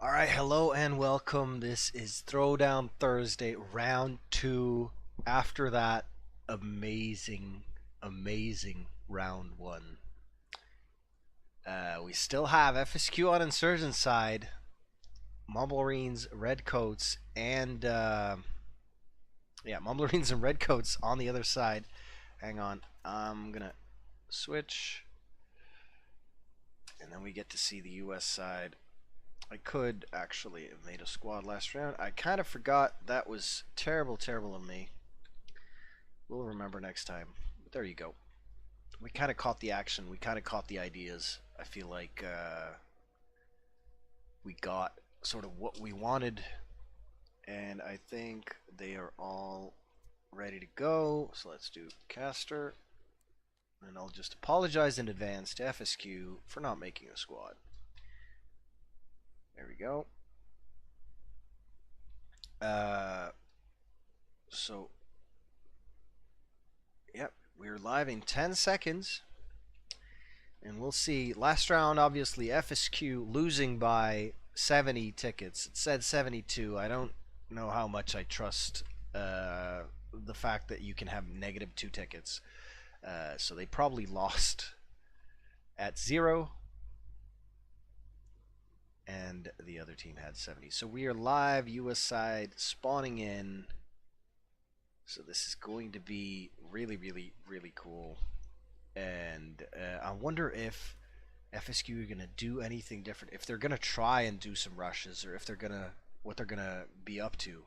Alright, hello and welcome. This is Throwdown Thursday, round 2. After that amazing round 1. We still have FSQ on Insurgent side, Mumblerines, RedCoats, and Mumblerines and RedCoats on the other side. Hang on, I'm gonna switch, and then we get to see the US side. I could actually have made a squad last round. I kind of forgot. That was terrible of me. We'll remember next time. But there you go. We kind of caught the action. We kind of caught the ideas. I feel like we got sort of what we wanted. And I think they are all ready to go. So let's do caster. And I'll just apologize in advance to FSQ for not making a squad. There we go. Yep, we're live in 10 seconds. And we'll see. Last round, obviously, FSQ losing by 70 tickets. It said 72. I don't know how much I trust the fact that you can have -2 tickets. So they probably lost at 0. And the other team had 70. So we are live, US side, spawning in. So this is going to be really cool. And I wonder if FSQ are going to do anything different. If they're going to try and do some rushes, or if they're going to, what they're going to be up to.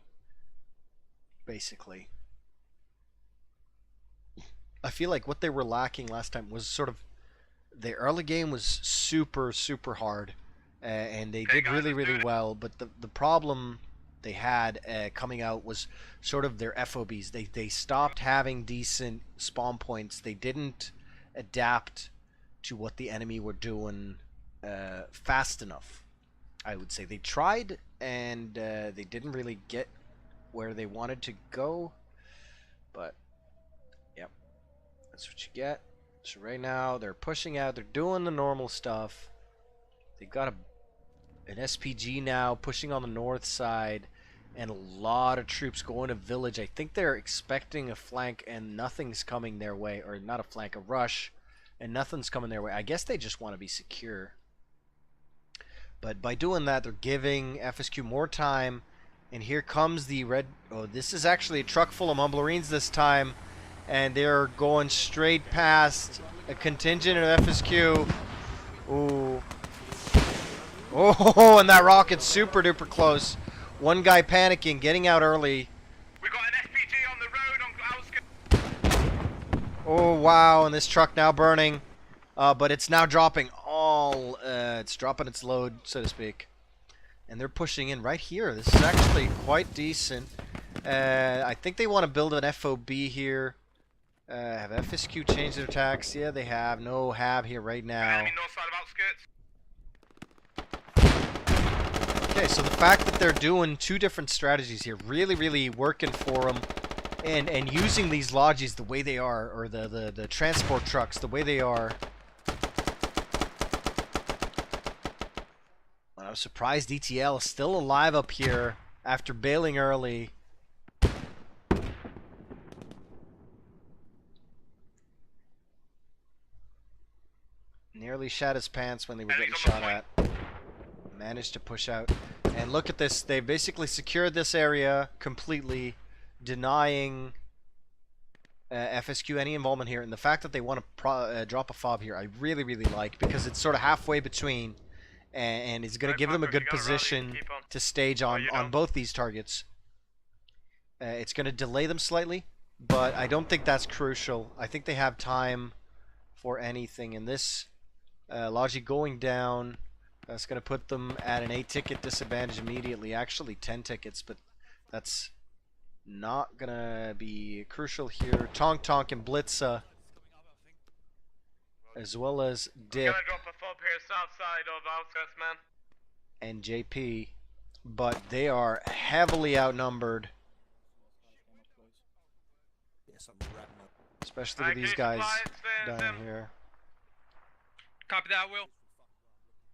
Basically. I feel like what they were lacking last time was sort of, the early game was super hard. And they did really well, but the problem they had coming out was sort of their FOBs. They stopped having decent spawn points. They didn't adapt to what the enemy were doing fast enough, I would say. They tried, and they didn't really get where they wanted to go, but yep, that's what you get. So right now they're pushing out, they're doing the normal stuff. They've got an SPG now pushing on the north side, and a lot of troops going to village. I think they're expecting a flank and nothing's coming their way, or not a flank, a rush, and nothing's coming their way. I guess they just want to be secure. But by doing that, they're giving FSQ more time, and here comes the red. Oh, this is actually a truck full of Mumblerines this time, and they're going straight past a contingent of FSQ. Ooh. Oh, and that rocket's super duper close. One guy panicking, getting out early. We got an SPG on the road on outskirts. Oh wow, and this truck now burning. But it's now dropping all, it's dropping its load, so to speak. And they're pushing in right here. This is actually quite decent. I think they want to build an FOB here. Have FSQ changed their attacks? Yeah, they have. No hab here right now. Enemy north side of outskirts. Okay, so the fact that they're doing two different strategies here, really working for them, and using these lodges the way they are, or the transport trucks the way they are. I'm surprised ETL is still alive up here after bailing early. Nearly shat his pants when they were getting shot at. Managed to push out, and look at this. They basically secured this area completely, denying FSQ any involvement here. And the fact that they want to drop a fob here, I really like, because it's sort of halfway between, and it's going to give them a good position to stage on both these targets. It's going to delay them slightly, but I don't think that's crucial. I think they have time for anything. In this Logi going down, that's going to put them at an 8-ticket disadvantage immediately. Actually 10 tickets, but that's not going to be crucial here. Tonk and Blitza, as well as Dip. I'm gonna drop a fob here south side of outskirts, man. And JP, but they are heavily outnumbered. Especially with these guys down here. Copy that, Will.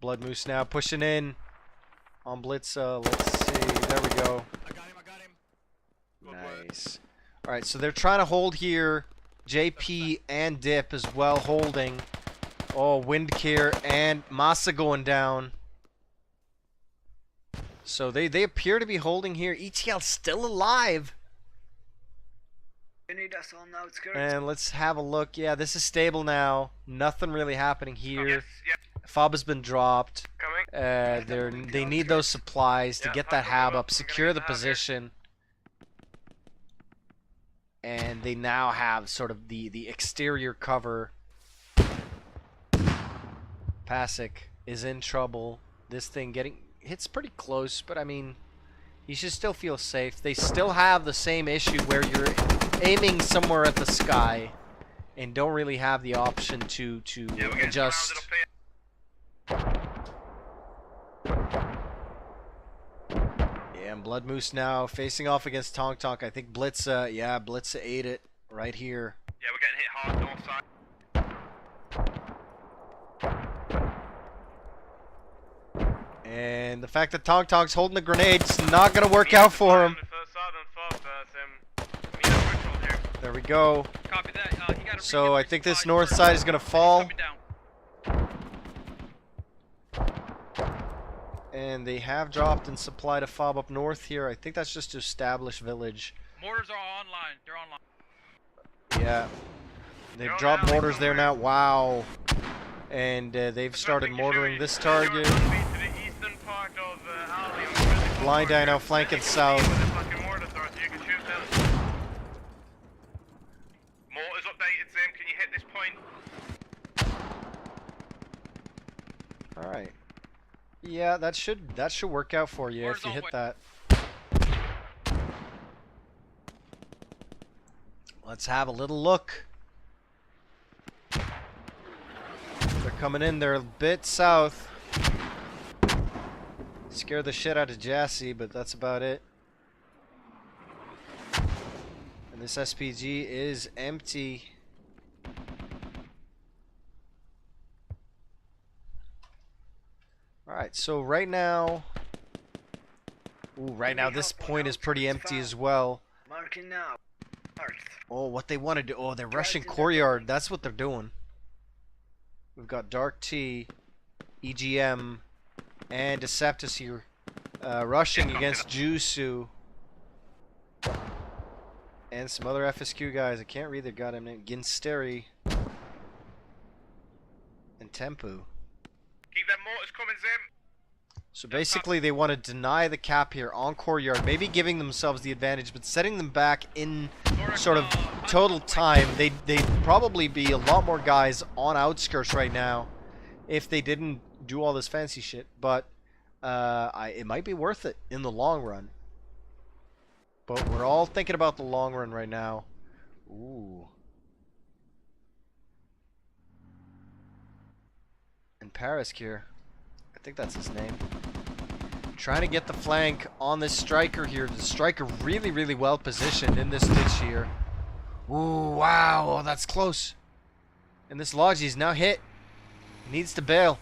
Blood Moose now pushing in On Blitz, let's see. There we go. I got him. Good work. Nice. Alright, so they're trying to hold here. JP and Dip as well holding. Oh, Windcare and Masa going down. So they appear to be holding here. ETL still alive. You need us on the outskirts. And let's have a look. Yeah, this is stable now. Nothing really happening here. Yes, yep. Fob has been dropped. Coming. They need those supplies to Yeah, get that I'm hab gonna up, get secure the the hab here. position. And they now have sort of the exterior cover. Pasic is in trouble. This thing hits pretty close, but I mean, you should still feel safe. They still have the same issue where you're aiming somewhere at the sky and don't really have the option to Yeah, we're getting adjust. surrounded up here. Yeah, and Blood Moose now facing off against Tonk Tonk. I think Blitz, Blitz ate it right here. Yeah, we're getting hit hard north side. And the fact that Tonk Tonk's holding the grenades not gonna work out for him. There we go. Copy that. He got a So I think this north side is gonna fall. And they have dropped and supplied a fob up north here. I think that's just to establish village. Mortars are online. They're online. Yeah. They've Go dropped now, mortars go there where? now. Wow. And they've started mortaring this target. Blind Eye now flanking south. Mortars updated, Zim. Can you hit this point? Alright. Yeah, that should work out for you if you hit that. Let's have a little look. They're coming in, they're a bit south. Scared the shit out of Jassy, but that's about it. And this SPG is empty. Alright, so right now... Ooh, right now this point is pretty empty as well. Marking now. North. Oh, what they want to do... Oh, they're rushing Courtyard. That's what they're doing. We've got Dark T, EGM, and Deceptus here. Rushing against Jusu. And some other FSQ guys. I can't read their goddamn name. Ginsteri. And Tempu. Keep them mortars coming, Zim. So basically they want to deny the cap here on Courtyard, maybe giving themselves the advantage, but setting them back in sort of total time. They'd probably be a lot more guys on outskirts right now if they didn't do all this fancy shit, but it might be worth it in the long run. But we're all thinking about the long run right now. Ooh. And Paris here. I think that's his name. Trying to get the flank on this striker here. The striker really, really well positioned in this ditch here. Ooh, wow. Oh, that's close. And this Logi's now hit. He needs to bail.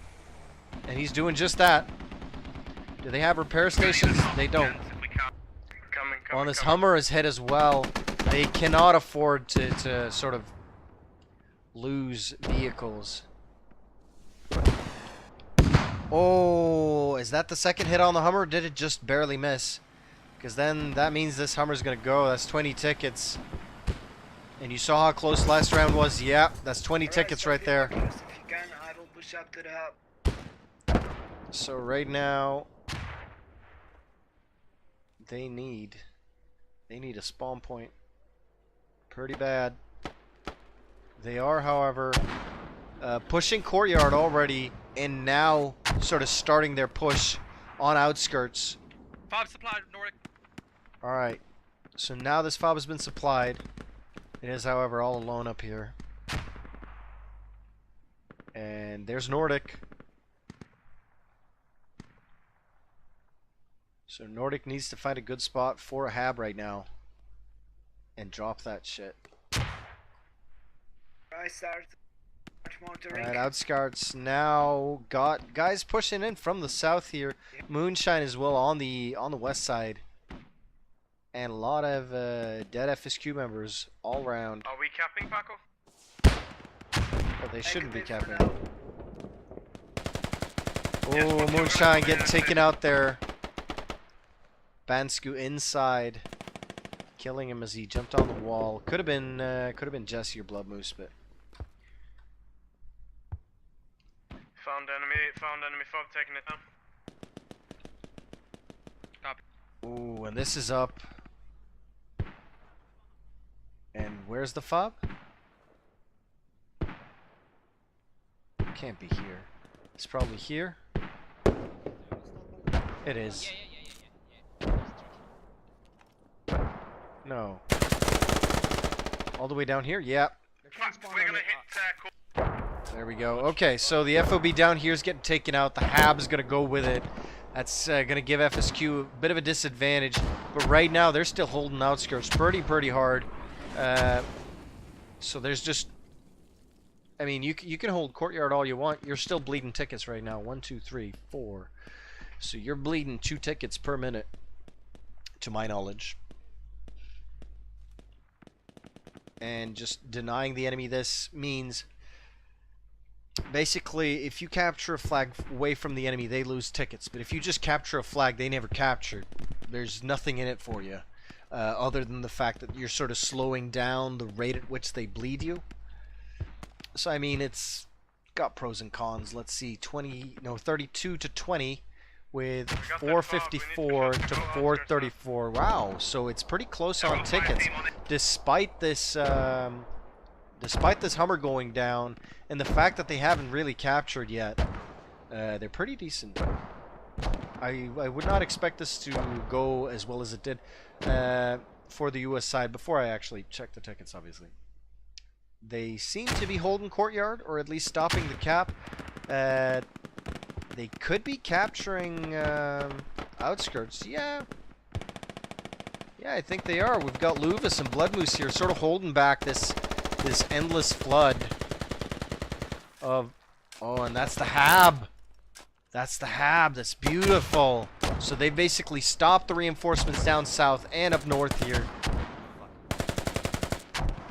And he's doing just that. Do they have repair stations? They don't. On this Hummer is hit as well. They cannot afford to sort of lose vehicles. Oh, is that the second hit on the Hummer? Or did it just barely miss? Because then that means this Hummer's going to go. That's 20 tickets. And you saw how close last round was? Yeah, that's 20 tickets right there. If you can, I will push up to the hub. So right now, they need a spawn point. Pretty bad. They are, however, pushing Courtyard already, and now sort of starting their push on outskirts. Fob supplied, Nordic. Alright, so now this fob has been supplied. It is, however, all alone up here. And there's Nordic. So Nordic needs to find a good spot for a hab right now. And drop that shit. I start monitoring. Alright, outskirts now got guys pushing in from the south here. Moonshine as well on the west side. And a lot of dead FSQ members all around. Are we capping, Paco? But they shouldn't be Activate for capping. now. Oh, Moonshine getting taken out there. Bansku inside, killing him as he jumped on the wall. Could have been Jesse or Blood Moose, but Found enemy fob taking it down. Copy. ooh, and this is up. And where's the fob? Can't be here. It's probably here. It is. No. All the way down here? Yep. We're gonna hit There we go. Okay, so the FOB down here is getting taken out. The HAB is going to go with it. That's going to give FSQ a bit of a disadvantage. But right now, they're still holding outskirts pretty hard. So there's just... I mean, you can hold courtyard all you want. You're still bleeding tickets right now. 1, 2, 3, 4. So you're bleeding 2 tickets per minute, to my knowledge. And just denying the enemy this means... Basically, if you capture a flag away from the enemy, they lose tickets. But if you just capture a flag they never captured, there's nothing in it for you. Other than the fact that you're sort of slowing down the rate at which they bleed you. So, I mean, it's got pros and cons. Let's see, 32 to 20 with 454 to 434. Wow, so it's pretty close on tickets. Despite this Hummer going down and the fact that they haven't really captured yet, they're pretty decent. I would not expect this to go as well as it did for the US side before I actually checked the tickets, obviously. They seem to be holding courtyard, or at least stopping the cap. They could be capturing outskirts. Yeah, I think they are. We've got Luvis and Blood Moose here sort of holding back this endless flood of... Oh, and that's the HAB. That's the HAB. That's beautiful. So they basically stopped the reinforcements down south and up north here.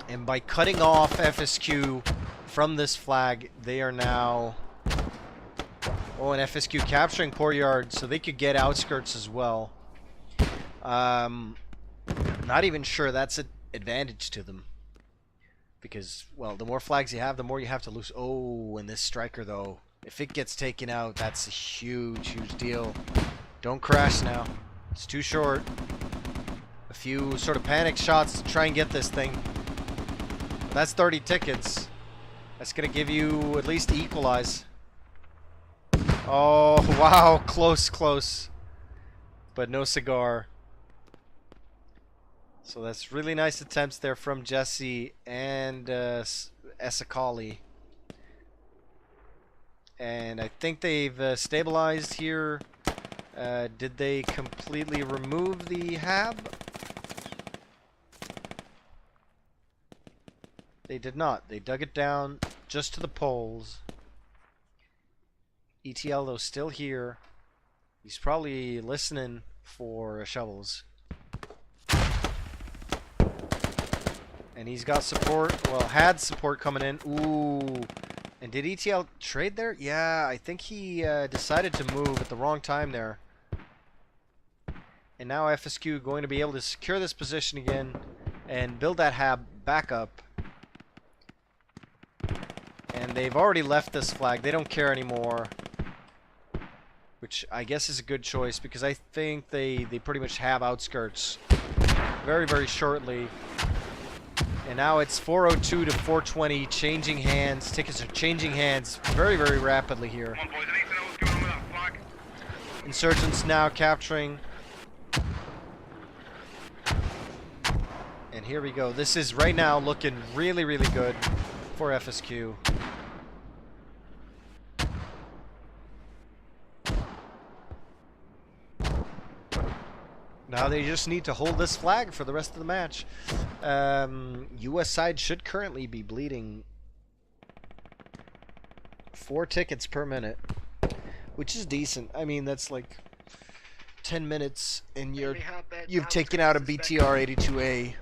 And by cutting off FSQ from this flag, they are now... Oh, and FSQ capturing courtyard, so they could get outskirts as well. Not even sure that's an advantage to them. Because, well, the more flags you have, the more you have to lose. Oh, and this striker, though. If it gets taken out, that's a huge deal. Don't crash now. It's too short. A few sort of panic shots to try and get this thing. That's 30 tickets. That's going to give you at least equalize. Oh, wow. Close. But no cigar. So that's really nice attempts there from Jesse and Esakali. And I think they've stabilized here. Did they completely remove the HAB? They did not. They dug it down just to the poles. ETL, though, still here. He's probably listening for shovels. And he's got support. Well, had support coming in. Ooh. And did ETL trade there? Yeah, I think he decided to move at the wrong time there. And now FSQ going to be able to secure this position again and build that HAB back up. And they've already left this flag. They don't care anymore. Which I guess is a good choice because I think they pretty much have outskirts very shortly. And now it's 402 to 420, changing hands. Tickets are changing hands very rapidly here. Come on, boys, I need to know what's going on with that flag. Insurgents now capturing. And here we go. This is right now looking really good for FSQ. Now they just need to hold this flag for the rest of the match. US side should currently be bleeding 4 tickets per minute, which is decent. I mean, that's like 10 minutes, and you've taken out a BTR 82A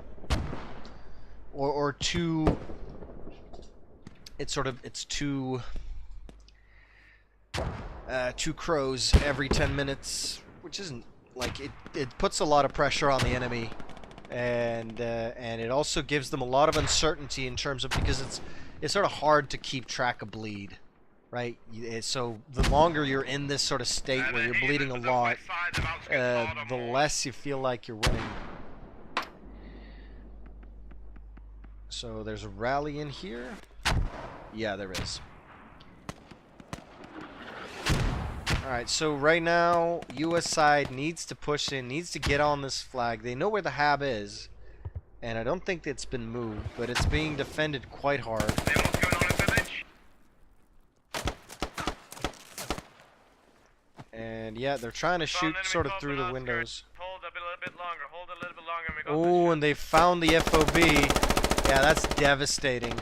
or two. It's two crows every 10 minutes, which isn't like it puts a lot of pressure on the enemy, and it also gives them a lot of uncertainty in terms of, because it's sort of hard to keep track of bleed, right? So the longer you're in this sort of state where you're bleeding a lot, the less you feel like you're winning. So there's a rally in here. Yeah, there is. Alright, so right now, US side needs to push in, needs to get on this flag. They know where the hab is, and I don't think it's been moved, but it's being defended quite hard. What's going on in village? And yeah, they're trying to shoot sort of through the windows. Hold a little bit longer, hold a little bit longer, and we got Oh, and they found the FOB. Yeah, that's devastating.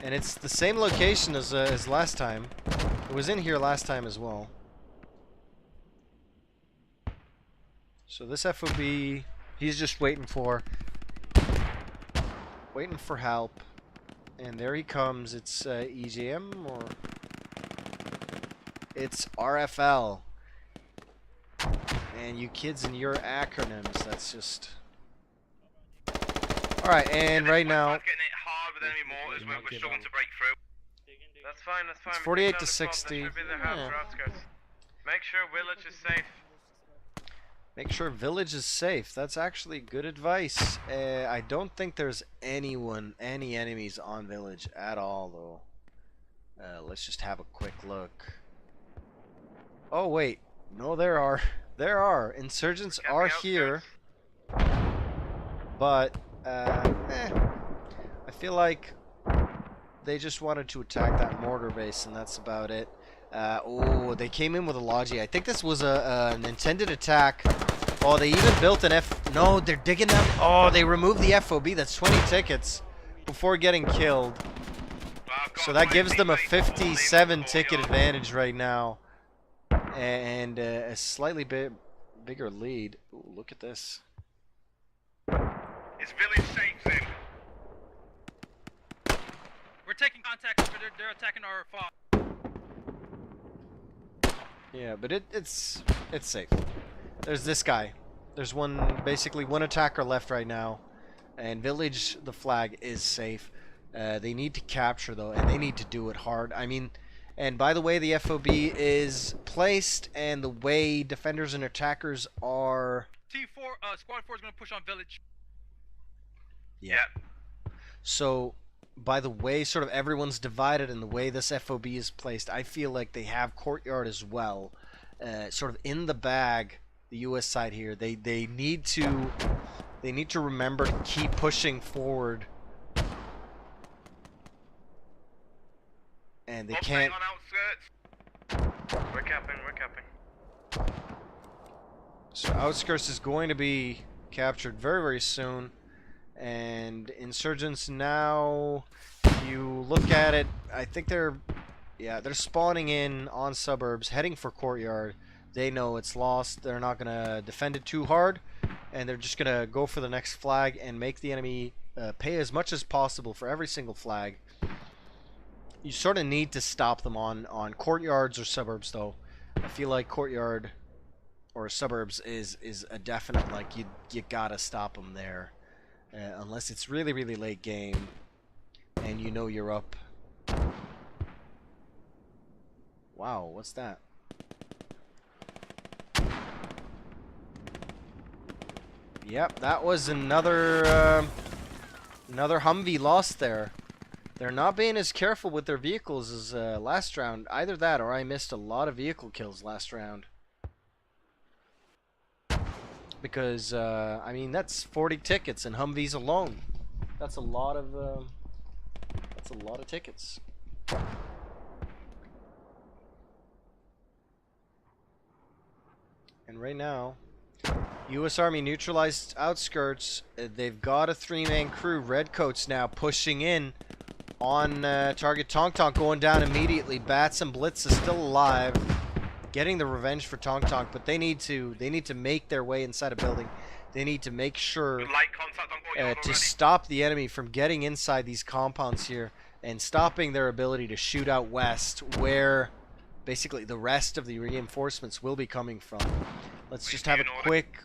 And it's the same location as last time. It was in here last time as well. So this FOB, he's just waiting for help. And there he comes. It's EJM, or it's RFL. And you kids and your acronyms, that's just... Alright, and right now... Getting it hard with enemy mortars, we're struggling to break through. That's fine, that's fine. It's 48 to 60. Yeah. Make sure village is safe. Make sure village is safe. That's actually good advice. I don't think there's any enemies on village at all, though. Let's just have a quick look. Oh, wait. No, there are. There are. Insurgents are here. But, I feel like they just wanted to attack that mortar base, and that's about it. Oh, they came in with a Logi. I think this was an intended attack. Oh, they even built an No, they're digging them. Oh, they removed the FOB. That's 20 tickets before getting killed. So that gives them a 57 ticket advantage right now. And a slightly bigger lead. Ooh, look at this. Is village safe, Zim? We're taking contact, but they're attacking our fog. Yeah, but it's safe. There's this guy. There's basically one attacker left right now, and village, the flag is safe. They need to capture though, and they need to do it hard. I mean, and by the way, the FOB is placed, and the way defenders and attackers are. T4, squad 4 is gonna push on village. Yeah. So, by the way, sort of everyone's divided in the way this FOB is placed, I feel like they have courtyard as well, sort of in the bag. The U.S. side here, they need to remember to keep pushing forward, and they can't. On outskirts. We're capping. So outskirts is going to be captured very, very soon. And insurgents now, if you look at it, I think they're spawning in on suburbs, heading for courtyard. They know it's lost. They're not going to defend it too hard, and they're just going to go for the next flag and make the enemy pay as much as possible for every single flag. You sort of need to stop them on courtyards or suburbs, though. I feel like courtyard or suburbs is a definite, like, you gotta stop them there. Unless it's really, really late game and you know you're up. Wow, what's that? Yep, that was another Humvee lost there. They're not being as careful with their vehicles as last round. Either that or I missed a lot of vehicle kills last round. Because, I mean, that's 40 tickets in Humvees alone. That's a lot of tickets. And right now, U.S. Army neutralized outskirts. They've got a 3-man crew. RedCoats now pushing in on target. Tonk Tonk going down immediately. Bats and Blitz is still alive, getting the revenge for Tonk Tonk, but they need to make their way inside a building. They need to make sure Light contact on courtyard to already. stop the enemy from getting inside these compounds here and stopping their ability to shoot out west, where basically the rest of the reinforcements will be coming from. Let's just have a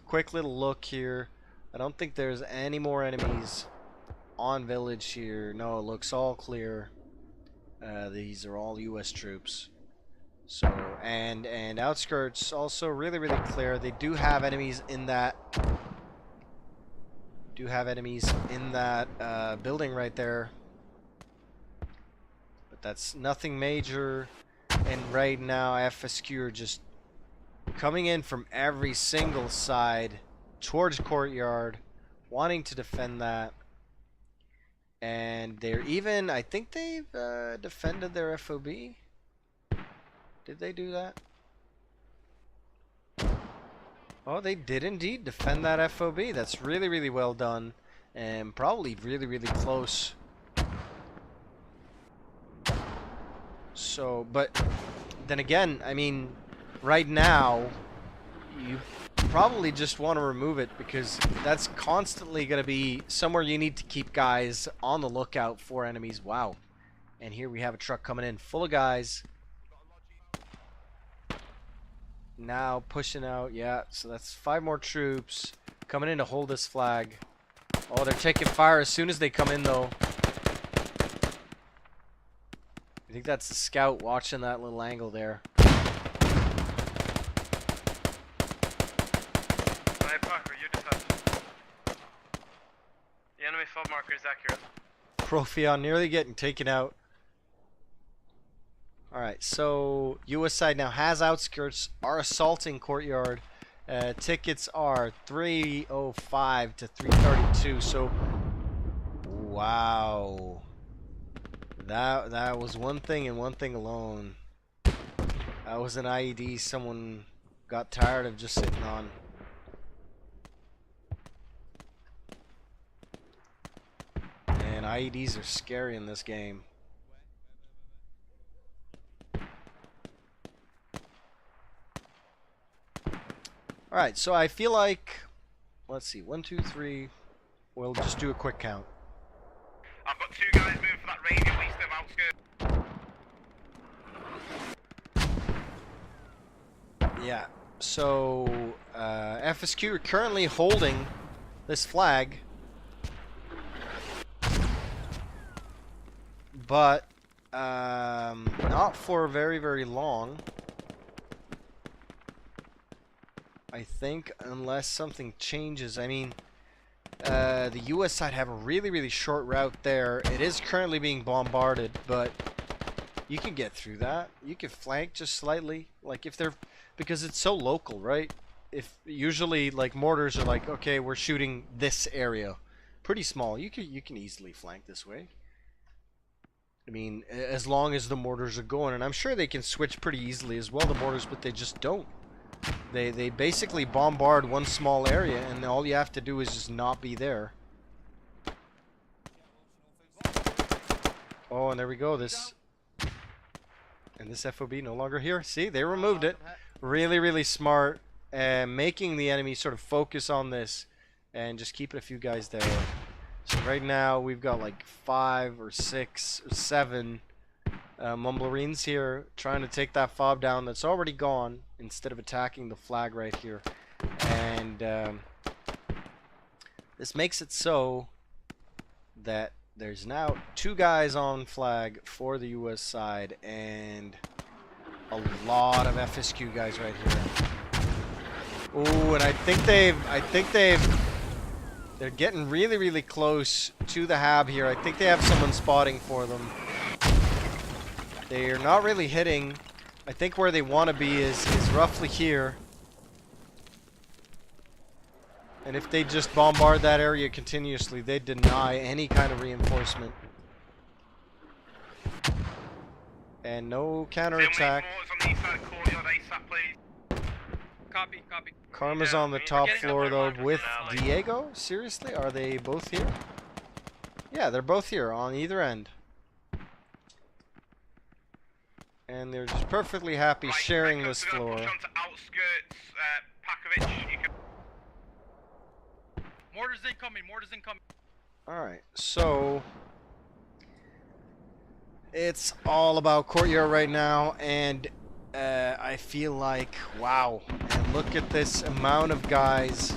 quick little look here. I don't think there's any more enemies on village here. No, it looks all clear. These are all U.S. troops. So and outskirts also really clear. They do have enemies in that. Building right there. But that's nothing major. And right now, FSQ are just coming in from every single side towards courtyard, wanting to defend that. And they're even, I think they've defended their FOB. Did they do that? Oh, they did indeed defend that FOB. That's really well done. And probably really close. So, but then again, I mean, right now, you probably just want to remove it because that's constantly going to be somewhere you need to keep guys on the lookout for enemies. Wow. And here we have a truck coming in full of guys. Now pushing out, yeah, so that's 5 more troops coming in to hold this flag. Oh, they're taking fire as soon as they come in, though. I think that's the scout watching that little angle there. Parker, you defend. The enemy fob marker is accurate. Profion nearly getting taken out. Alright, so US side now has outskirts, are assaulting courtyard. Tickets are 305 to 332, so wow. That was one thing and one thing alone. That was an IED someone got tired of just sitting on. And IEDs are scary in this game. Alright, so I feel like, let's see, 1, 2, 3, we'll just do a quick count. I've got 2 guys moving for that radius east of outskirts. Yeah, so FSQ are currently holding this flag, but not for very long. I think, unless something changes. I mean, the US side have a really short route there. It is currently being bombarded, but you can get through that. You can flank just slightly, like if they're, because it's so local, right? If usually like mortars are like, okay, we're shooting this area, pretty small. You can easily flank this way. I mean, as long as the mortars are going, and I'm sure they can switch pretty easily as well, the mortars, but they just don't. They basically bombard one small area, and all you have to do is just not be there. Oh, and there we go. This FOB no longer here. See, they removed it. Really smart, making the enemy sort of focus on this, and just keeping a few guys there. So right now we've got like 5 or 6 or 7 Mumblerines here trying to take that fob down that's already gone instead of attacking the flag right here. And this makes it so that there's now 2 guys on flag for the US side and a lot of FSQ guys right here. Oh, and I think they're getting really close to the hab here. I think they have someone spotting for them. They're not really hitting. I think where they want to be is roughly here. And if they just bombard that area continuously, they deny any kind of reinforcement. And no counterattack. Copy. Karma's on the top floor though with Diego? Seriously? Are they both here? Yeah, they're both here on either end. And they're just perfectly happy sharing this Push floor. onto outskirts, Pakovic. You can... Mortars incoming, mortars incoming. Alright, so it's all about courtyard right now, and I feel like, wow, and look at this amount of guys.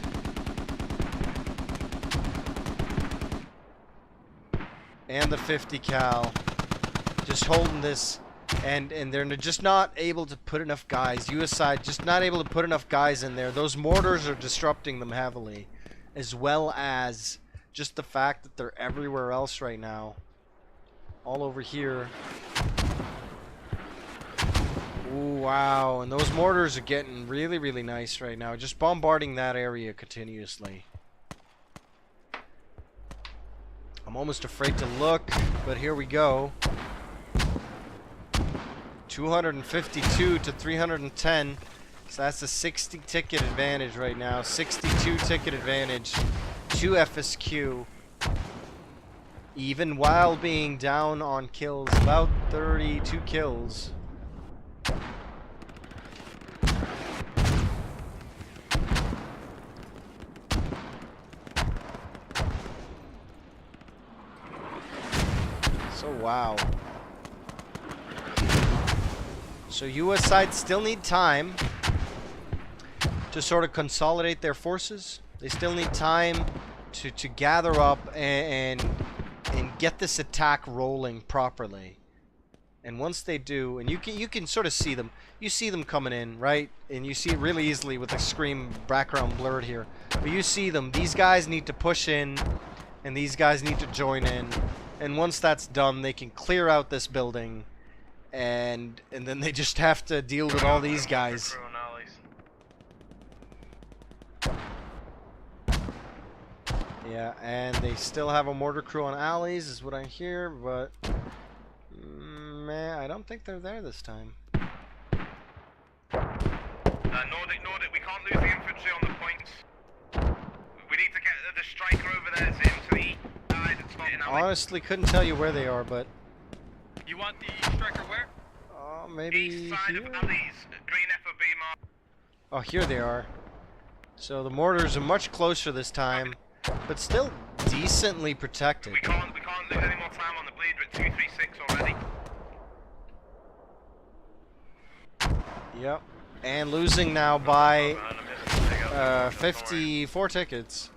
And the 50 cal just holding this, and they're just not able to put enough guys. US side just not able to put enough guys in there. Those mortars are disrupting them heavily, as well as just the fact that they're everywhere else right now. All over here. Ooh, wow. And those mortars are getting really, really nice right now. Just bombarding that area continuously. I'm almost afraid to look, but here we go. 252 to 310. So that's a 60 ticket advantage right now. 62 ticket advantage to FSQ. Even while being down on kills, about 32 kills. So wow. So US side still need time to sort of consolidate their forces. They still need time to gather up and get this attack rolling properly. And once they do, and you can sort of see them. You see them coming in, right? And you see it really easily with the screen background blurred here. But you see them. These guys need to push in, and these guys need to join in. And once that's done, they can clear out this building, and then they just have to deal with all these guys. Yeah, and they still have a mortar crew on alleys, is what I hear, but man, I don't think they're there this time. Nordic, we can't lose the infantry on the points. We need to get the striker over there to the east side. It's not in alley. Honestly, couldn't tell you where they are, but You want the striker where? maybe East side here? of alleys, green FOB mark. Oh, here they are. So the mortars are much closer this time, but still decently protected. We can't lose any more time on the bleed. We're at 236 already. Yep. And losing now by 54 tickets.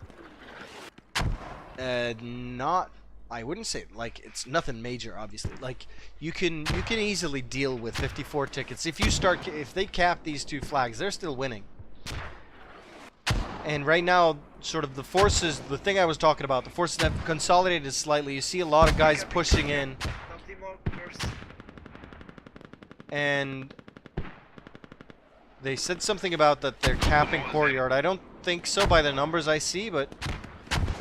Not, I wouldn't say, like, it's nothing major, obviously. Like, you can easily deal with 54 tickets. If they cap these two flags, they're still winning. And right now, sort of the forces, the thing I was talking about, the forces have consolidated slightly. You see a lot of guys pushing in. And they said something about that they're capping courtyard. I don't think so by the numbers I see, but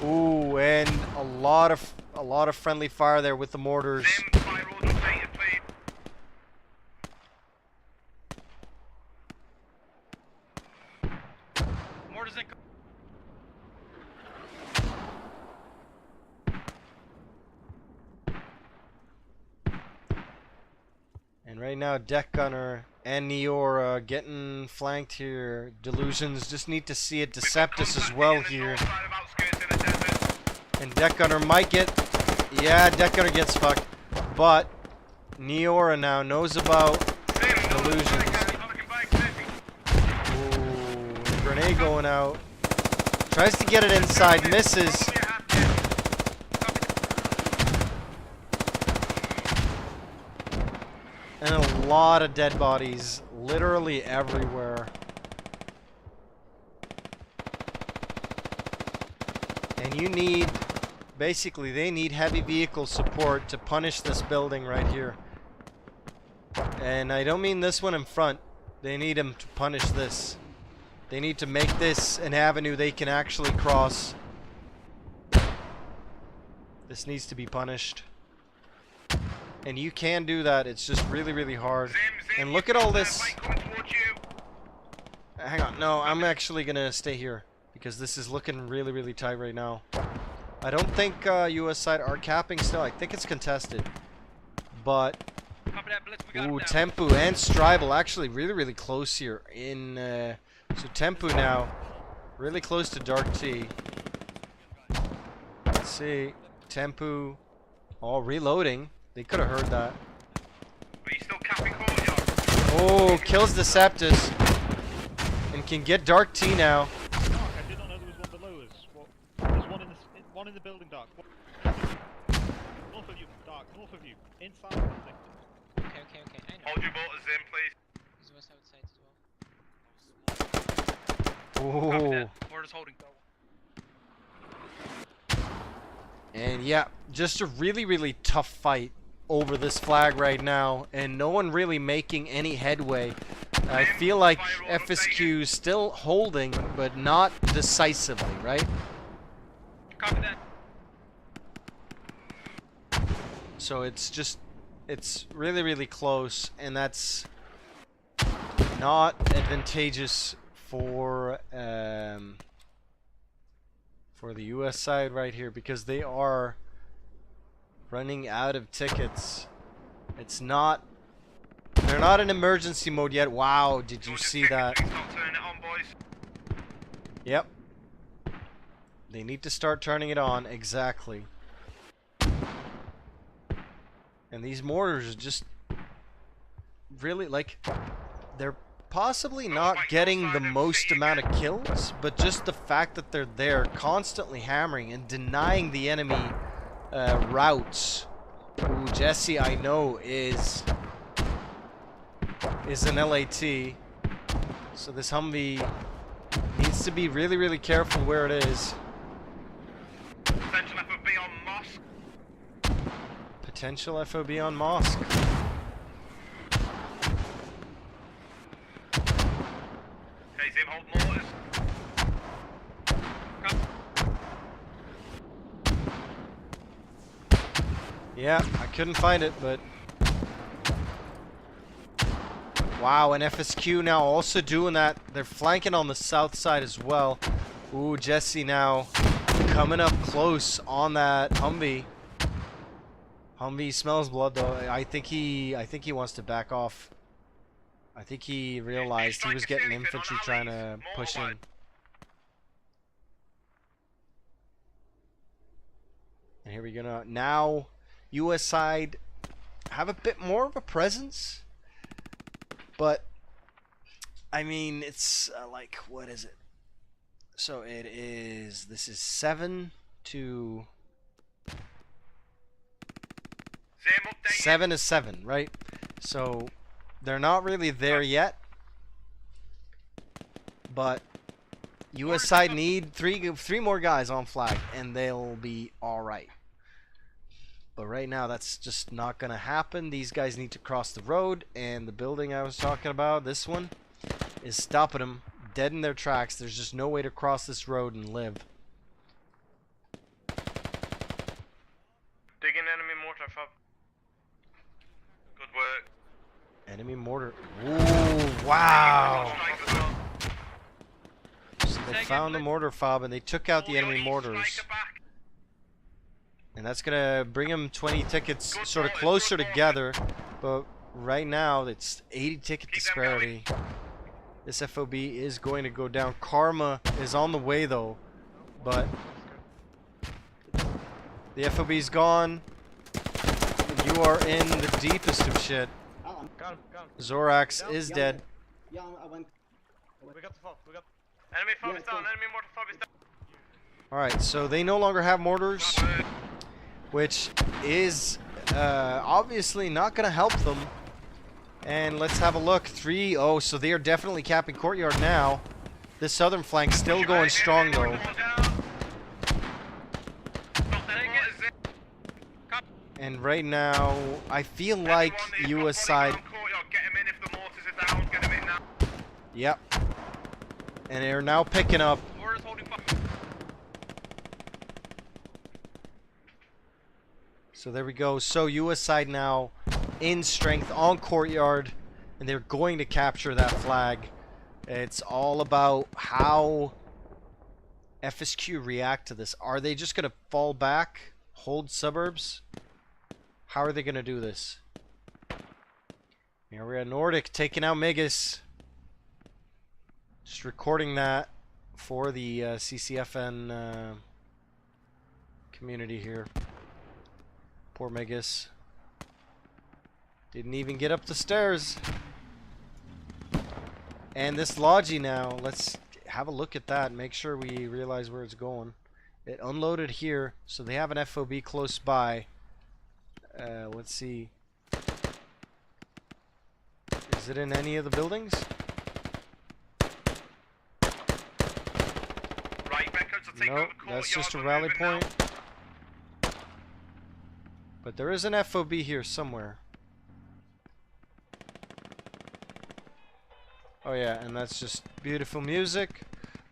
ooh, and a lot of friendly fire there with the mortars. Mortars incoming. And right now, Deck Gunner and Neora getting flanked here. Delusions just need to see it. Deceptus as well here. And Deck Gunner might get... Yeah, Deck Gunner gets fucked. But Neora now knows about Delusions. Ooh, grenade going out. Tries to get it inside, misses. And a lot of dead bodies, literally everywhere. And you need, basically, they need heavy vehicle support to punish this building right here. And I don't mean this one in front. They need them to punish this. They need to make this an avenue they can actually cross. This needs to be punished. And you can do that, it's just really, really hard. And look at all this. Hang on, no, I'm actually gonna stay here. Because this is looking really, really tight right now. I don't think US side are capping still, I think it's contested. But Copy that, Blitz. We got Ooh, him down. Tempu and Stribal actually really close here. So Tempu now really close to Dark T. Let's see. Tempu all reloading. They could have heard that. But he's still capping courtyard. Oh, kills Deceptus. And can get Dark T now. Dark, I did not know there was one below us. What? There's one in the building, Dark. North of you, Dark. North of you. Inside the building. Okay, I know. Hold your mortars in, please. He's was outside as well. Copy Oh. that. Mortar's holding. And yeah, just a really tough fight over this flag right now, and no one really making any headway. I feel like FSQ still holding, but not decisively, right? Copy that. So it's really close, and that's not advantageous for the US side right here, because they are running out of tickets. They're not in emergency mode yet. Wow, did you see that? Stop turning it on, boys. Yep. They need to start turning it on, exactly. And these mortars are just really, like, they're possibly not getting the most amount of kills, but just the fact that they're there constantly hammering and denying the enemy routes. Ooh, Jesse, I know, is an LAT. So this Humvee needs to be really careful where it is. Potential FOB on Mosque. Potential FOB on Mosque. Okay, Zim, hold mortars. Yeah, I couldn't find it, but wow, and FSQ now also doing that. They're flanking on the south side as well. Ooh, Jesse now coming up close on that Humvee. Humvee smells blood though. I think he wants to back off. I think he realized he was getting infantry trying to push in. And here we go now. US side have a bit more of a presence, but I mean, it's like, what is it? So this is 7 to 7, right? So they're not really there yet, but US side need three more guys on flag and they'll be all right. But right now, that's just not going to happen. These guys need to cross the road, and the building I was talking about, this one, is stopping them dead in their tracks. There's just no way to cross this road and live. Dig in enemy mortar, Fob. Good work. Enemy mortar. Ooh, wow. So they found the mortar fob, and they took out the enemy mortars. And that's gonna bring them 20 tickets sort of closer together, but right now it's 80 ticket disparity. This FOB is going to go down. Karma is on the way though, but the FOB's gone. You are in the deepest of shit. Zorax is dead. We got the fob. We got. Enemy fob is down. Enemy mortar fob is down. Alright, so they no longer have mortars, which is obviously not going to help them. And let's have a look. 3, oh, so they are definitely capping courtyard now. This southern flank still going strong though. And right now, I feel like US side. Yep. And they're now picking up. So there we go. So US side now in strength on courtyard, and they're going to capture that flag. It's all about how FSQ react to this. Are they just going to fall back, hold suburbs? How are they going to do this? Here we're at Nordic taking out Megas. Just recording that for the CCFN community here. Poor Megas. Didn't even get up the stairs. And this Logi now, let's have a look at that and make sure we realize where it's going. It unloaded here, so they have an FOB close by. Let's see. Is it in any of the buildings? Right, RedCoats will take No, over that's just a courtyard, we're rally moving now. point. But there is an FOB here somewhere. Oh yeah, and that's just beautiful music.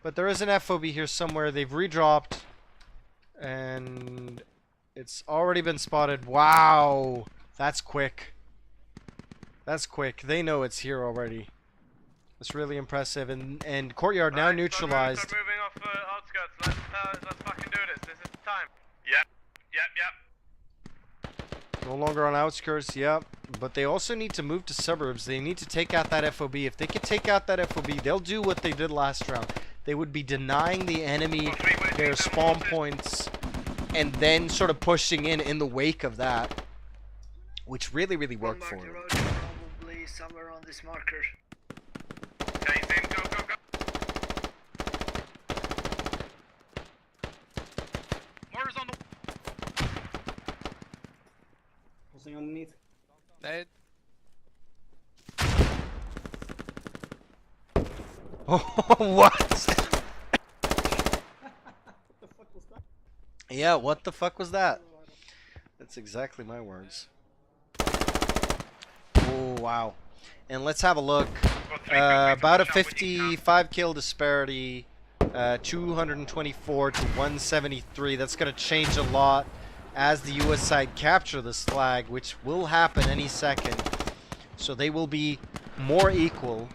But there is an FOB here somewhere. They've redropped. And it's already been spotted. Wow! That's quick. That's quick. They know it's here already. That's really impressive. And courtyard now neutralized. Start moving off outskirts. Let's fucking do this. This is the time. Yep. No longer on outskirts, yep. But they also need to move to suburbs. They need to take out that FOB. If they could take out that FOB, they'll do what they did last round. They would be denying the enemy their spawn points and then sort of pushing in the wake of that. Which really, really worked for them. Probably somewhere on this marker. Guys in, go. Mortars on the. Pulsing underneath. Dead. What? What the fuck was that? Yeah, what the fuck was that? That's exactly my words. Oh, wow. And let's have a look. About a 55 kill disparity. 224 to 173. That's going to change a lot as the US side capture this flag, which will happen any second. So they will be more equal.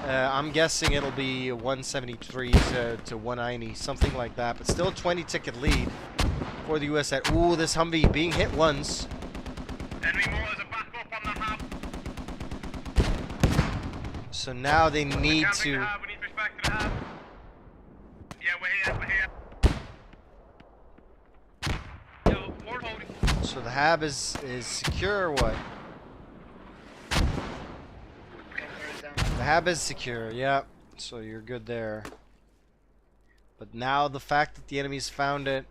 I'm guessing it'll be 173 to 190, something like that. But still a 20 ticket lead for the US side. Ooh, this Humvee being hit once. Enemy mortars are back up on the hub. So now they need We need to... the hub. We need to push back to the hub. Yeah, we're here. Yo, mortar holding. So the hab is secure or what? The hab is secure, yeah. So you're good there. But now the fact that the enemy's found it,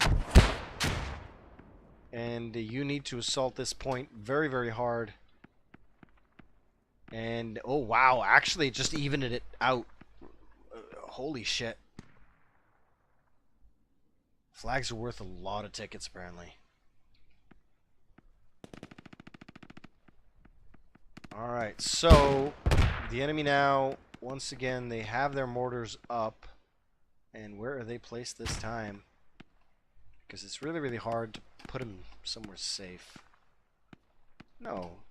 and you need to assault this point very, very hard. And oh wow, actually just evened it out. Holy shit. Flags are worth a lot of tickets apparently. Alright, so the enemy now, once again, they have their mortars up. And where are they placed this time? Because it's really, really hard to put them somewhere safe. No.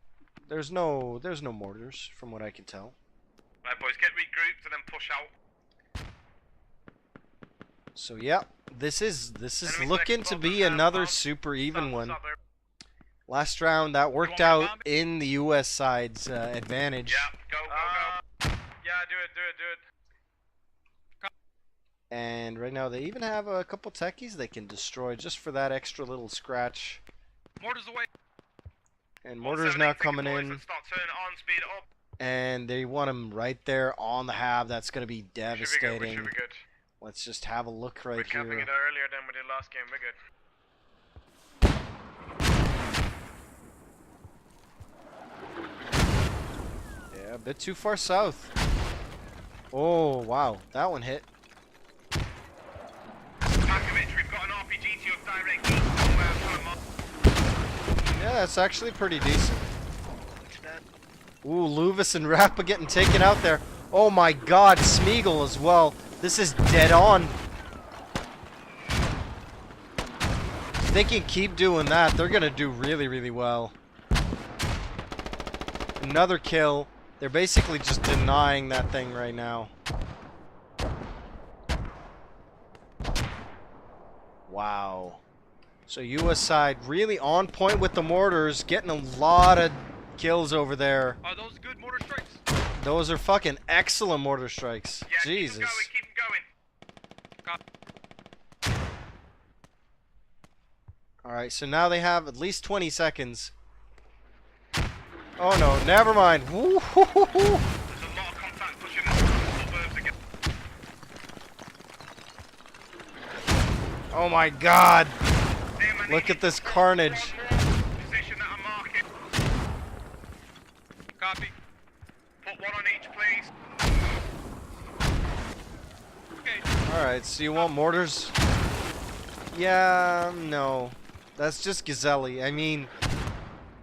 There's no mortars, from what I can tell. Right, boys, get regrouped and then push out. So yeah, this is Enemies looking next to spot be on the another map. super even one. Stop there. Last round that worked You want me to out bomb in the US side's advantage. Yeah, go. Yeah, do it. And right now they even have a couple techies they can destroy just for that extra little scratch. Mortars away. And mortars now 178 coming boys, in. let's start turning it on, speed it up. And they want them right there on the hab. That's going to be We devastating. should be good. Let's just have a look We're right capping here. it earlier than we did last game. We're good. Yeah, a bit too far south. Oh, wow. That one hit. Pakovic, we've got an RPG to your direct east somewhere from the map. Yeah, that's actually pretty decent. What's that? Ooh, Luvis and Rappa getting taken out there. Oh my god, Smeagol as well. This is dead on. If they can keep doing that, they're going to do really, really well. Another kill. They're basically just denying that thing right now. Wow. So US side really on point with the mortars, getting a lot of kills over there. Are those good mortar strikes? Those are fucking excellent mortar strikes. Yeah, Jesus. keep them going. Alright, so now they have at least 20 seconds. Oh no, never mind. Woo-hoo-hoo-hoo. There's a lot of contact pushing into the suburbs again. Oh my god. Damn, I Look need at this one carnage. more position that I'm marking. Copy. Put one on each, please. Okay. Alright, so you want mortars? Yeah, no. That's just Gazelli. I mean,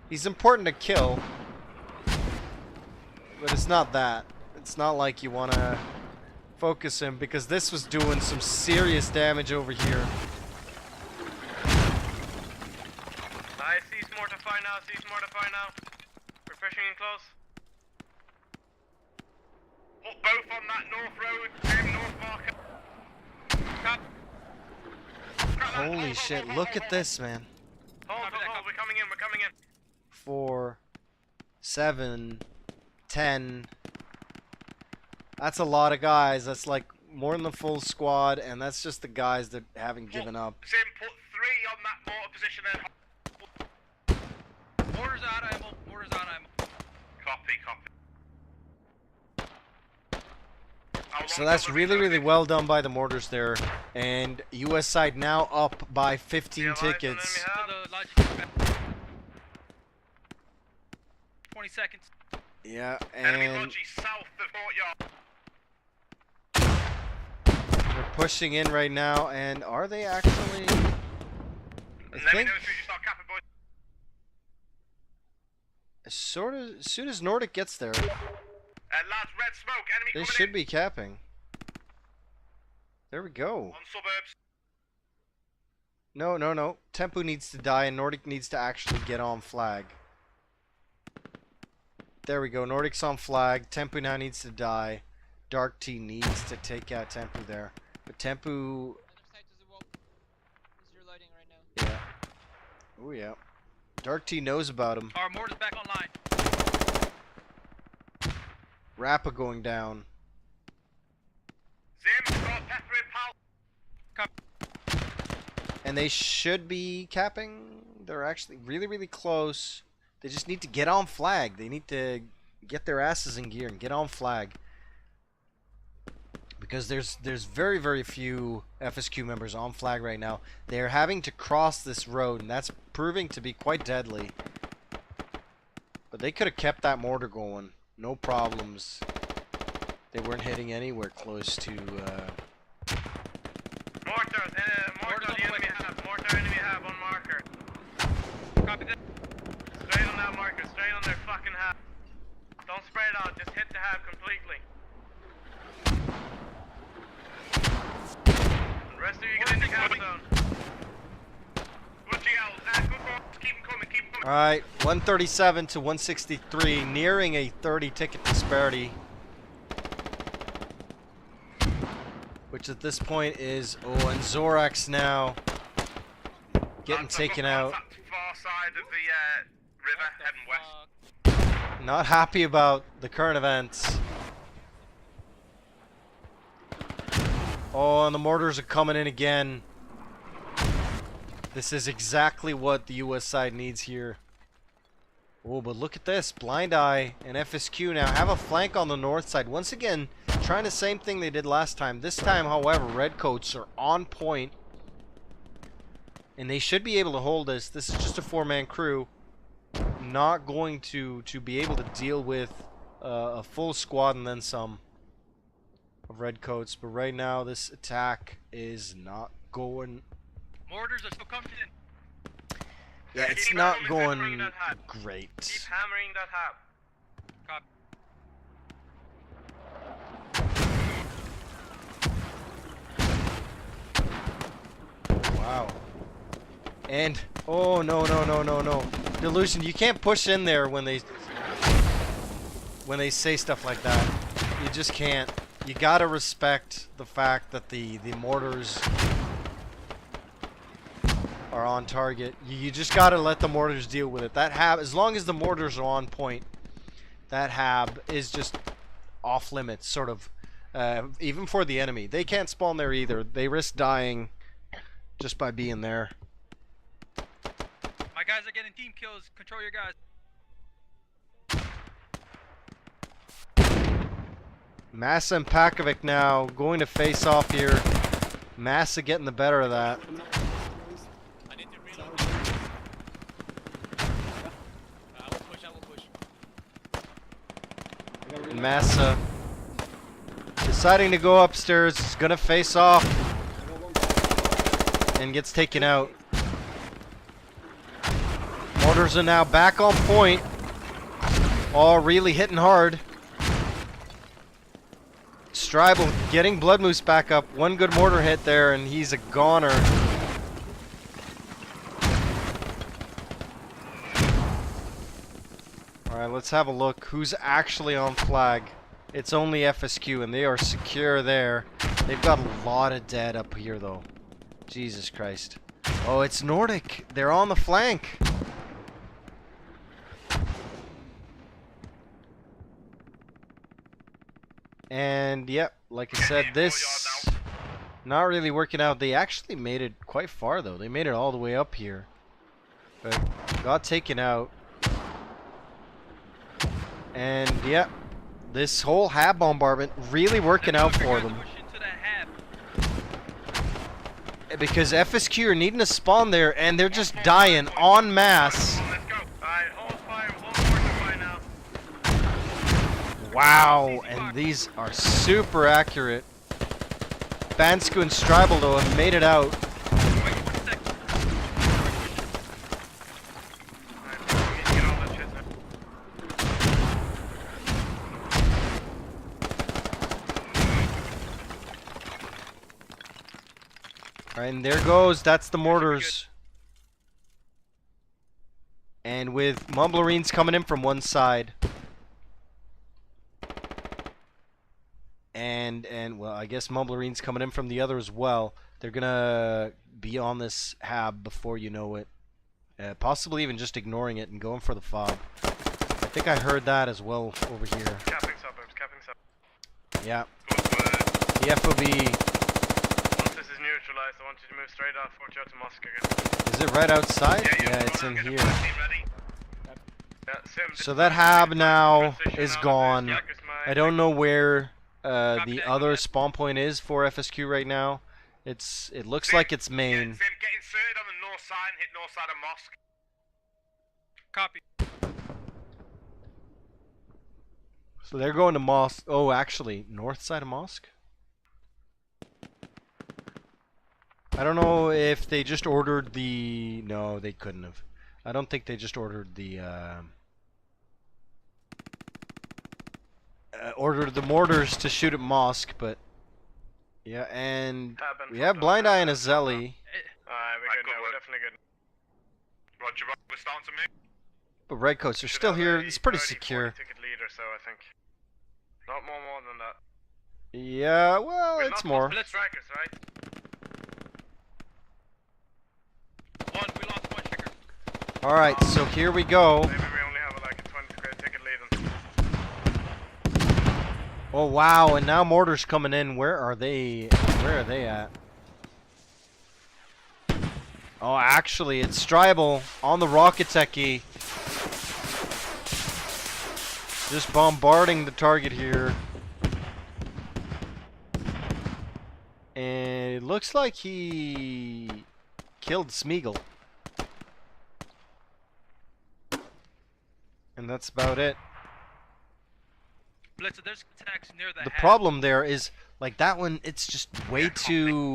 he's important to kill. But it's not that. It's not like you want to focus him, because this was doing some serious damage over here. I cease mortify now, cease mortify now. We're pushing in close. Put both on that north road, north marker. Cut. Holy shit, look at this, man. Hold, we're coming in, we're coming in. 4, 7, 10. That's a lot of guys. That's like more than the full squad, and that's just the guys that haven't given up. Zim, put 3 on that mortar position then. Mortars out of ammo. Mortars out of ammo. Copy, copy. So that's really, really well done by the mortars there. And US side now up by 15 tickets. To the logic. 20 seconds. Yeah, Enemy and logi south of courtyard. they're pushing in right now. And are they actually? I Let me think know as soon as you start capping, boys. as soon as Nordic gets there, Lads, red smoke, enemy they coming should in. be capping. There we go. On suburbs. No, no, no. Tempu needs to die, and Nordic needs to actually get on flag. There we go. Nordic's on flag. Tempu now needs to die. Dark T needs to take out Tempu there. But Tempu... Other side to the wall. He's reloading right now. Yeah. Oh, yeah. Dark T knows about him. Our mortar's back online. Rappa going down. Zim, got pepper in, pal. And they should be capping. They're actually really, really close. They just need to get on flag. They need to get their asses in gear and get on flag. Because there's very, very few FSQ members on flag right now. They're having to cross this road, and that's proving to be quite deadly. But they could have kept that mortar going. No problems. They weren't hitting anywhere close to... Mortar enemy have on marker. Copy that. Straight on that marker, straight on their fucking half. Don't spray it out, just hit the half completely. The rest of you get in the cap zone. Good GL, good ball, keep them coming, keep them coming. Alright, 137 to 163, nearing a 30 ticket disparity. Which at this point is, oh, and Zorax now getting taken out. That's the far side of the river, heading west. Not happy about the current events. Oh, and the mortars are coming in again. This is exactly what the US side needs here. Oh, but look at this. Blind Eye and FSQ now have a flank on the north side. Once again, trying the same thing they did last time. This time, however, RedCoats are on point. And they should be able to hold this. This is just a 4-man crew. Not going to be able to deal with a full squad and then some of RedCoats. But right now, this attack is not going... Mortars are still coming in. Yeah, it's keep not hammering going that hat. great. Keep hammering that hab. Copy. Wow. And oh no no no no no. Delusion, you can't push in there when they say stuff like that. You just can't. You gotta respect the fact that the mortars are on target. You just gotta let the mortars deal with it. That hab, as long as the mortars are on point, that hab is just off limits, sort of. Even for the enemy, they can't spawn there either. They risk dying just by being there. My guys are getting team kills. Control your guys. Massa and Pakovic now going to face off here. Massa getting the better of that. I need to reload. I will push. And Massa deciding to go upstairs. Is going to face off. And gets taken out. Mortars are now back on point. All really hitting hard. Stribel getting Blood Moose back up. One good mortar hit there, and he's a goner. Alright, let's have a look. Who's actually on flag? It's only FSQ, and they are secure there. They've got a lot of dead up here, though. Jesus Christ. Oh, it's Nordic. They're on the flank. And yep, like I said, this not really working out. They actually made it quite far though. They made it all the way up here, but got taken out. And yep, this whole hab bombardment really working out for them. Because FSQ are needing to spawn there, and they're just dying en masse. Let's go. Alright, hold fire, hold fire now. Wow, and these are super accurate. Bansku and Stribel though have made it out. Alright, and there goes, that's the mortars. And with Mumblerines coming in from one side. And well, I guess Mumblerines coming in from the other as well. They're gonna be on this hab before you know it. Possibly even just ignoring it and going for the fob. I think I heard that as well over here. Capping suburbs, capping suburbs. Yeah. The FOB. Once this is neutralized, I want you to move straight out, 40 out to mosque again. Is it right outside? Yeah, it's in here. So that hab now is gone. I don't know where the other spawn point is for FSQ right now. It looks like it's main. Sim, get inserted on the north side and hit north side of mosque. Copy. So they're going to mosque. Oh, actually, north side of mosque? I don't know if they just ordered the... No, they couldn't have. I don't think they just ordered the... ordered the mortars to shoot at mosque, but... Yeah, and we have Blind Eye and a Zelly. Alright, we're good now, we're definitely good. Roger, we're starting to move. But RedCoats are still here. It's pretty secure. Ticket leader, so I think. Not more than that. Yeah, well, it's more. Let's strikers, right? We lost one checker. Alright, so here we go. Maybe we only have like a 20 ticket lead. Oh wow, and now mortars coming in. Where are they? Where are they at? Oh, actually, it's Stribel on the rocket techie. Just bombarding the target here. And it looks like he killed Smeagol. And that's about it. Blitzer, there's attacks near the The hab. problem there is, like, that one, it's just way too...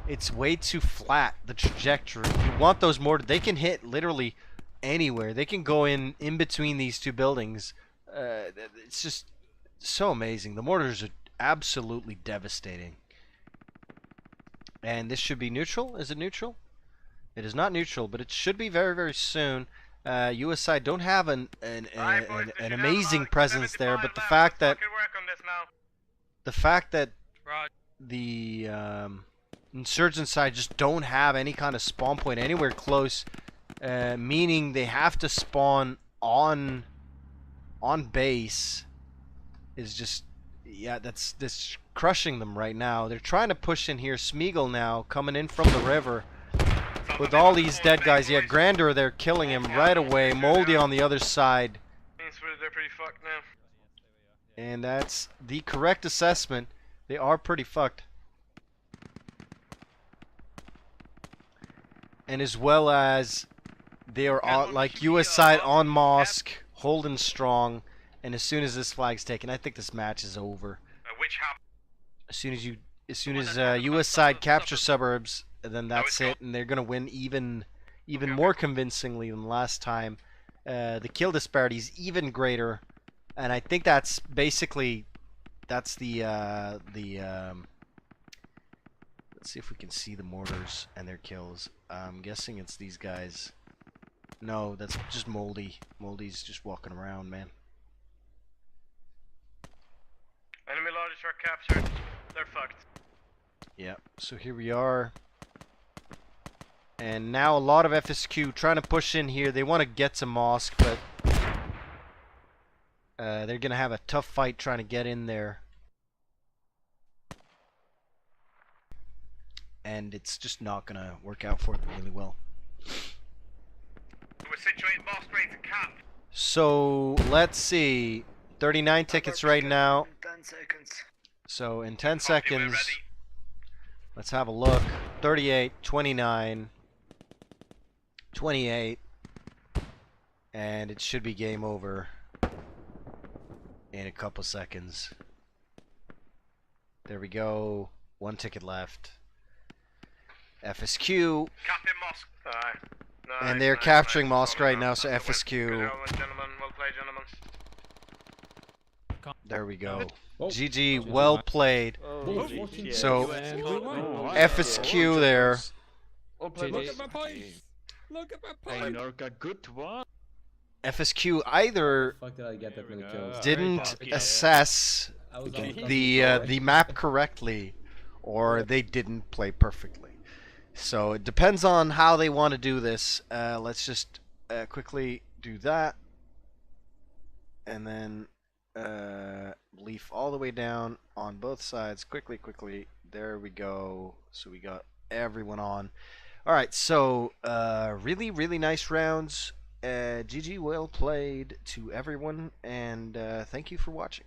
It's way too flat, the trajectory. You want those mortars. They can hit literally anywhere. They can go in between these two buildings. It's just so amazing. The mortars are absolutely devastating. And this should be neutral. Is it neutral? It is not neutral, but it should be very, very soon. US side don't have an amazing presence there, but the fact that the Insurgent side just don't have any kind of spawn point anywhere close, meaning they have to spawn on base. Is just, yeah, that's crushing them right now. They're trying to push in here. Smeagol now coming in from the river with all these dead guys. Yeah, Grandeur there killing him right away. Moldy on the other side. They're pretty fucked now. And that's the correct assessment. They are pretty fucked. And as well as they are on, like, US side on Mosque, holding strong. And as soon as this flag's taken, I think this match is over. Which half? As soon as US side capture suburbs, then that's it, and they're gonna win even more convincingly than last time. The kill disparity is even greater, and I think that's basically the let's see if we can see the mortars and their kills. I'm guessing it's these guys. No, that's just Moldy. Moldy's just walking around, man. Enemy logics are captured. They're fucked. Yeah, so here we are. And now a lot of FSQ trying to push in here. They want to get to Mosque, but they're going to have a tough fight trying to get in there. And it's just not going to work out for them really well. We're situated Mosque ready to cap. So, let's see. 39 tickets right now. 10 seconds. So, in 10 Copy, we're seconds, ready. let's have a look. 38, 29, 28, and it should be game over in a couple seconds. There we go. 1 ticket left. FSQ, Captain Mosque. Aye. and they're capturing Mosque right now, so Good FSQ. gentlemen. Well played, gentlemen. There we go. Oh. GG, well played. Yeah. So, Oh, FSQ there. Look at my points! Look at my Hey, points! Norca, good one. FSQ either Fuck did I get that many kills? didn't assess I was on the map correctly, or they didn't play perfectly. So it depends on how they want to do this. Let's just quickly do that, and then leaf all the way down on both sides. Quickly. There we go. So we got everyone on. All right. So really nice rounds. GG, well played to everyone, and thank you for watching.